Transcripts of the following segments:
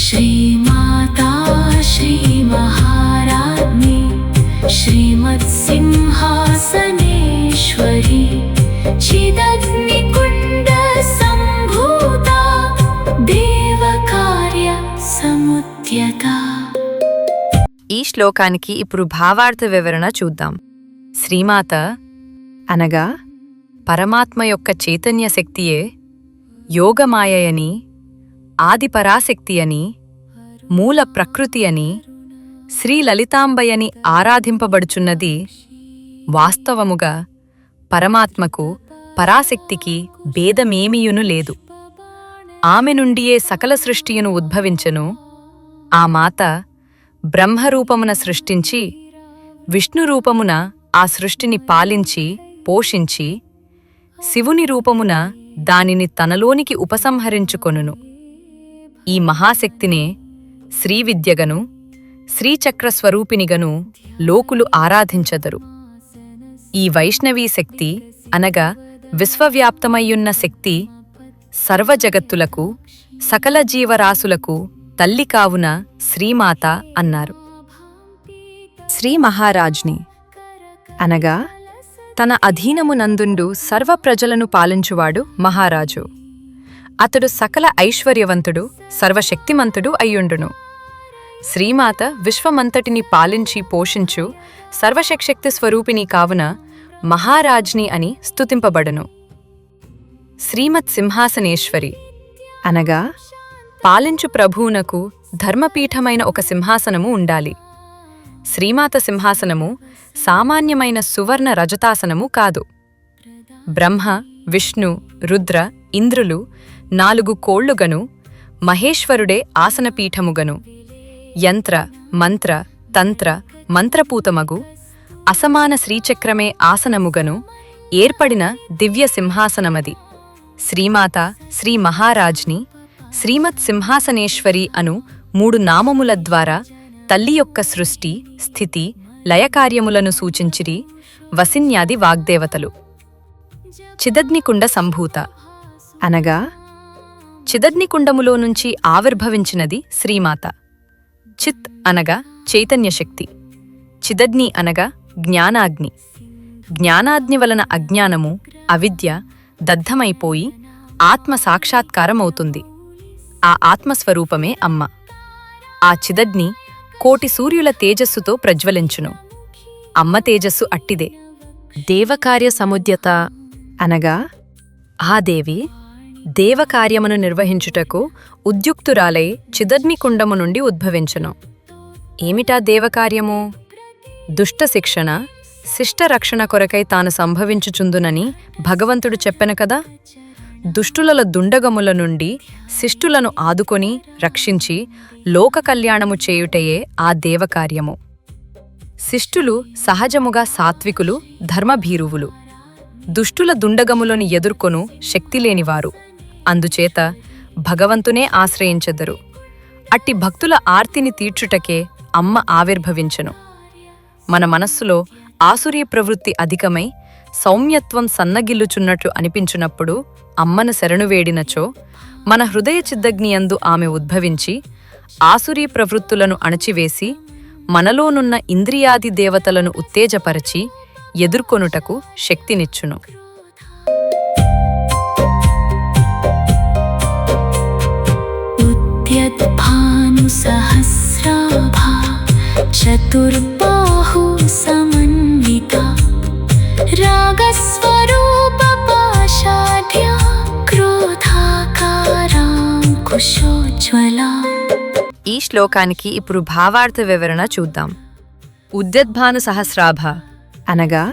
श्रीमाता श्रीमहाराज्ञी श्रीमत्सिंहासनेश्वरी चिदग्निकुण्डसम्भूता देवकार्य समुद्यता। ఈ శ్లోకానికి ఇప్పుడు భావార్థ వివరణ చూద్దాం. శ్రీమాత అనగా పరమాత్మ యొక్క చైతన్య శక్తియే యోగమాయని, ఆదిపరాశక్తి అని, మూల ప్రకృతి అని, శ్రీలలితాంబయని ఆరాధింపబడుచున్నది. వాస్తవముగా పరమాత్మకు పరాశక్తికి భేదమేమియును లేదు. ఆమె నుండియే సకల సృష్టియును ఉద్భవించెను. ఆ మాత బ్రహ్మరూపమున సృష్టించి విష్ణురూపమున ఆ సృష్టిని పాలించి పోషించి శివుని రూపమున దానిని తనలోనికి ఉపసంహరించుకొనును. ఈ మహాశక్తినే శ్రీవిద్యగను శ్రీచక్రస్వరూపినిగను లోకులు ఆరాధించెదరు. ఈ వైష్ణవీ శక్తి అనగా విశ్వవ్యాప్తమయ్యున్న శక్తి సర్వజగత్తులకు సకల జీవరాశులకు తల్లి కావున శ్రీమాత అన్నారు. శ్రీ మహారాజ్ని అనగా తన అధీనమునందుండు సర్వ ప్రజలను పాలించువాడు మహారాజు. అతడు సకల ఐశ్వర్యవంతుడు సర్వశక్తిమంతుడు అయ్యుండును. శ్రీమాత విశ్వమంతటిని పాలించి పోషించు సర్వశక్తి స్వరూపిణి కావున మహారాజ్ని అని స్తుతింపబడును. శ్రీమత్ సింహాసనేశ్వరి అనగా పాలించు ప్రభువునకు ధర్మపీఠమైన ఒక సింహాసనము ఉండాలి. శ్రీమాత సింహాసనము సామాన్యమైన సువర్ణ రజతాసనము కాదు. బ్రహ్మ, విష్ణు, రుద్ర, ఇంద్రులు 4 కోళ్లుగను, మహేశ్వరుడే ఆసనపీఠముగను, యంత్ర, మంత్ర, తంత్ర, మంత్రపూతమగు అసమాన శ్రీచక్రమే ఆసనముగను ఏర్పడిన దివ్య సింహాసనమది. శ్రీమాత, శ్రీ మహారాజ్ని, శ్రీమత్ సింహాసనేశ్వరి అను 3 నామముల ద్వారా తల్లి యొక్క సృష్టి, స్థితి, లయకార్యములను సూచించిరి వసిన్యాది వాగ్దేవతలు. చిదగ్నికుండ సంభూత అనగా చిదగ్నికుండములో నుంచి ఆవిర్భవించినది శ్రీమాత. చిత్ అనగా చైతన్యశక్తి, చిదగ్ని అనగా జ్ఞానాగ్ని. జ్ఞానాగ్ని వలన అజ్ఞానము, అవిద్య దగ్ధమైపోయి ఆత్మ సాక్షాత్కారమవుతుంది. ఆ ఆత్మస్వరూపమే అమ్మ. ఆ చిదగ్ని కోటి సూర్యుల తేజస్సుతో ప్రజ్వలించును. అమ్మ తేజస్సు అట్టిదే. దేవకార్య సముద్యత అనగా ఆ దేవి దేవకార్యమును నిర్వహించుటకు ఉద్యుక్తురాలై చిదగ్నికుండము నుండి ఉద్భవించును. ఏమిటా దేవకార్యము? దుష్ట శిక్షణ, శిష్టరక్షణ కొరకై తాను సంభవించుచుందునని భగవంతుడు చెప్పెను కదా. దుష్టుల దుండగముల నుండి శిష్టులను ఆదుకొని రక్షించి లోక కళ్యాణము చేయుటయే ఆ దేవకార్యము. శిష్టులు సహజముగా సాత్వికులు, ధర్మభీరువులు. దుష్టుల దుండగములను ఎదుర్కొను శక్తిలేనివారు. అందుచేత భగవంతునే ఆశ్రయించెదరు. అట్టి భక్తుల ఆర్తిని తీర్చుటకే అమ్మ ఆవిర్భవించెను. మన మనస్సులో ఆసురీ ప్రవృత్తి అధికమై సౌమ్యత్వం సన్నగిల్లుచున్నట్లు అనిపించున్నప్పుడు అమ్మను శరణువేడినచో మన హృదయ చిద్దగ్నియందు ఆమె ఉద్భవించి ఆసురీ ప్రవృత్తులను అణచివేసి మనలోనున్న ఇంద్రియాది దేవతలను ఉత్తేజపరచి ఎదుర్కొనుటకు శక్తినిచ్చును. ఉద్యద్భానుసహస్రాభా చతుర్బాహు సమన్వితా రాగస్వరూప పాషాఢ్యా క్రోధాకారాంకుశోజ్వలా. ఈ శ్లోకానికి ఇప్పుడు భావార్థ వివరణ చూద్దాం. ఉద్యద్భాను సహస్రాభ అనగా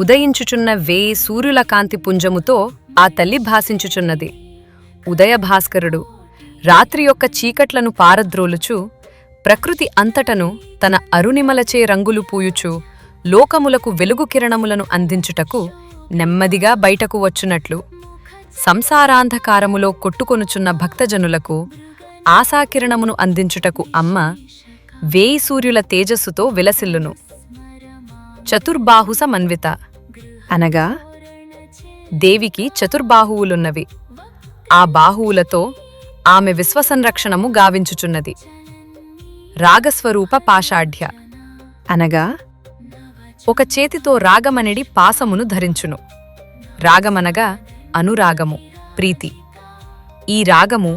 ఉదయించుచున్న 1000 సూర్యుల కాంతి పుంజముతో ఆ తల్లి భాసించుచున్నది. ఉదయ భాస్కరుడు రాత్రి యొక్క చీకట్లను పారద్రోలుచు ప్రకృతి అంతటను తన అరుణిమలచే రంగులు పూయుచు లోకములకు వెలుగు కిరణములను అందించుటకు నెమ్మదిగా బయటకు వచ్చునట్లు సంసారాంధకారములో కొట్టుకొనుచున్న భక్తజనులకు ఆశాకిరణమును అందించుటకు అమ్మ 1000 సూర్యుల తేజస్సుతో విలసిల్లును. చతుర్బాహు సమన్విత అనగా దేవికి చతుర్బాహువులున్నవి. ఆ బాహువులతో ఆమె విశ్వసంరక్షణము గావించుచున్నది. రాగస్వరూప పాషాఢ్య అనగా ఒక చేతితో రాగమనెడి పాసమును ధరించును. రాగమనగా అనురాగము, ప్రీతి. ఈ రాగము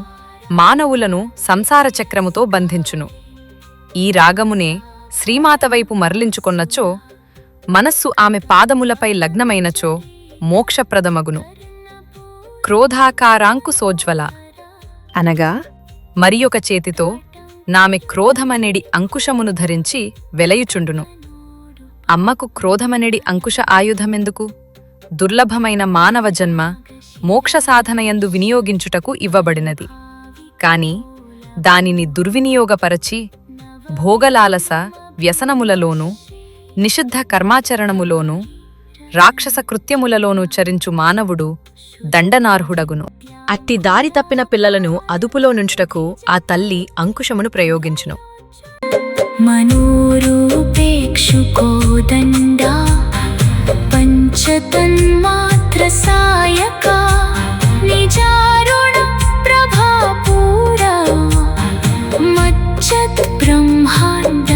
మానవులను సంసార చక్రముతో బంధించును. ఈ రాగమునే శ్రీమాత వైపు మరలించుకొన్నచో, మనస్సు ఆమె పాదములపై లగ్నమైనచో మోక్షప్రదమగును. క్రోధాకారాంకుశోజ్వల అనగా మరియొక చేతితో నామె క్రోధమనెడి అంకుశమును ధరించి వెలయుచుండును. అమ్మకు క్రోధమనెడి అంకుశ ఆయుధమెందుకు? దుర్లభమైన మానవ జన్మ మోక్ష సాధనయందు వినియోగించుటకు ఇవ్వబడినది. కాని దానిని దుర్వినియోగపరచి భోగలాలస వ్యసనములలోనూ నిషిద్ధ కర్మాచరణములోనూ రాక్షస కృత్యములలోనూ చరించు మానవుడు దండనార్హుడగును. అట్టి దారి తప్పిన పిల్లలను అదుపులో నుంచుటకు ఆ తల్లి అంకుశమును ప్రయోగించును. మనోరూపేక్షుకోదండా పంచతన్మాత్ర సాయకా నిజారుణ ప్రభాపూరా మజ్జత్ బ్రహ్మాండమండలా.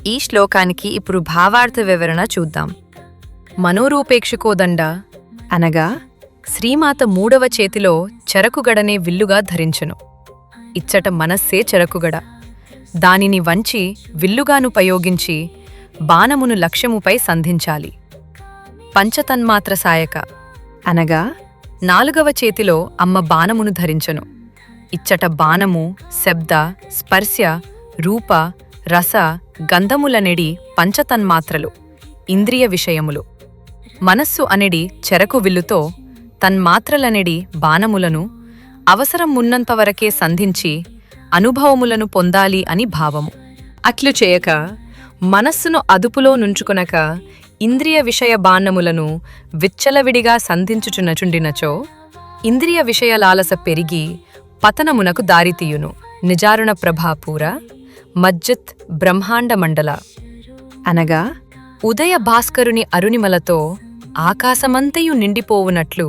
ఈ శ్లోకానికి ఇప్పుడు భావార్థ వివరణ చూద్దాం. మనోరూపేక్షుకోదండ అనగా శ్రీమాత మూడవ చేతిలో చెరకుగడనే విల్లుగా ధరించును. ఇచ్చట మనస్సే చెరకుగడ. దానిని వంచి విల్లుగానుపయోగించి బాణమును లక్ష్యముపై సంధించాలి. పంచతన్మాత్ర సాయక అనగా నాలుగవ చేతిలో అమ్మ బాణమును ధరించును. ఇచ్చట బాణము శబ్ద, స్పర్శ, రూప, రస, గంధములనెడి పంచతన్మాత్రలు, ఇంద్రియ విషయములు. మనస్సు అనెడి చెరకు విల్లుతో తన్మాత్రలనెడి బాణములను అవసరం ఉన్నంతవరకే సంధించి అనుభవములను పొందాలి అని భావము. అట్లు చేయక మనస్సును అదుపులో నుంచుకొనక ఇంద్రియ విషయ బాణములను విచ్చలవిడిగా సంధించుచునచుండినచో ఇంద్రియ విషయలాలస పెరిగి పతనమునకు దారితీయును. నిజారుణ ప్రభాపూర మజ్జత్ బ్రహ్మాండమండల అనగా ఉదయ భాస్కరుని అరుణిమలతో ఆకాశమంతయు నిండిపోవునట్లు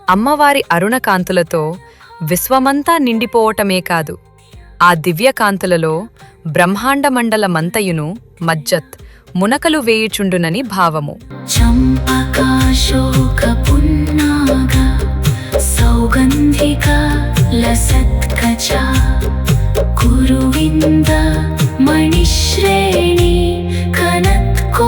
అమ్మవారి అరుణకాంతులతో విశ్వమంతా నిండిపోవటమే కాదు, ఆ దివ్యకాంతులలో బ్రహ్మాండమండలమంతయును మజ్జత్ మునకలు వేయుచుండునని భావము. చంపకాశోక పున్నాగ సౌగంధిక లసత్కచ కురువింద మణిశ్రేణి కనత్కోటీరమండిత.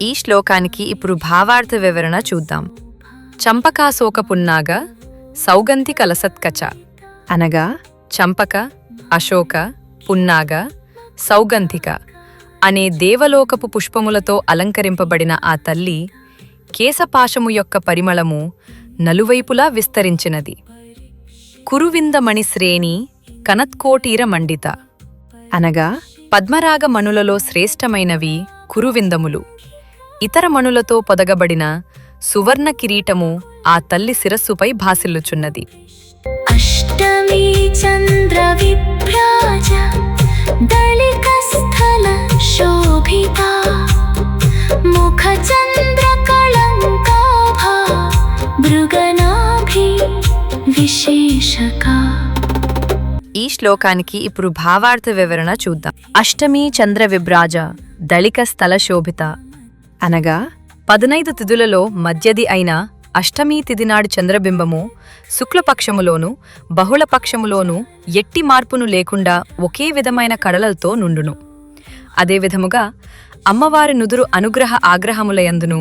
ఈ శ్లోకానికి ఇప్పుడు భావార్థ వివరణ చూద్దాం. చంపకాశోక పున్నాగ సౌగంధిక లసత్కచ అనగా చంపక, అశోక, పున్నాగ, సౌగంధిక అనే దేవలోకపు పుష్పములతో అలంకరింపబడిన ఆ తల్లి కేశపాశము యొక్క పరిమళము నలువైపులా విస్తరించినది. కురువిందమణి శ్రేణి కనత్కోటీర మండిత అనగా పద్మరాగ మణులలో శ్రేష్టమైనవి కురువిందములు. ఇతర మణులతో పొదగబడిన సువర్ణ కిరీటము ఆ తల్లి శిరస్సుపై భాసిల్లుచున్నది. అష్టమీ చంద్ర విభ్రాజ దళికస్థల శోభిత ముఖ చంద్ర కళంకాభా భృగనాభి విశేషక. ఈ శ్లోకానికి ఇప్పుడు భావార్థ వివరణ చూద్దాం. అష్టమీ చంద్ర విభ్రాజ దళిక స్థల శోభిత అనగా 15 తిథులలో మధ్యది అయిన అష్టమీ తిథినాడు చంద్రబింబము శుక్లపక్షములోను బహుళపక్షములోను ఎట్టి మార్పును లేకుండా ఒకే విధమైన కడలతో నుండును. అదేవిధముగా అమ్మవారి నుదురు అనుగ్రహ ఆగ్రహములయందును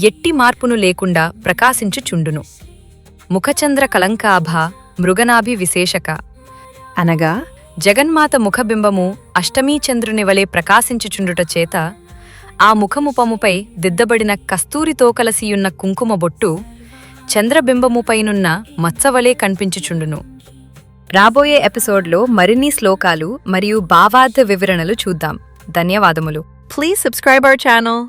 ఎట్టి మార్పును లేకుండా ప్రకాశించుచుండును. ముఖచంద్ర కలంకాభ మృగనాభి విశేషక అనగా జగన్మాత ముఖబింబము అష్టమీచంద్రుని వలె ప్రకాశించుచుండుట చేత ఆ ముఖముపముపై దిద్దబడిన కస్తూరితో కలసియున్న కుంకుమ బొట్టు చంద్రబింబముపైనున్న మచ్చవలే కనిపించుచుండును. రాబోయే ఎపిసోడ్లో మరిన్ని శ్లోకాలు మరియు భావార్థ వివరణలు చూద్దాం. ధన్యవాదములు. Please subscribe our channel.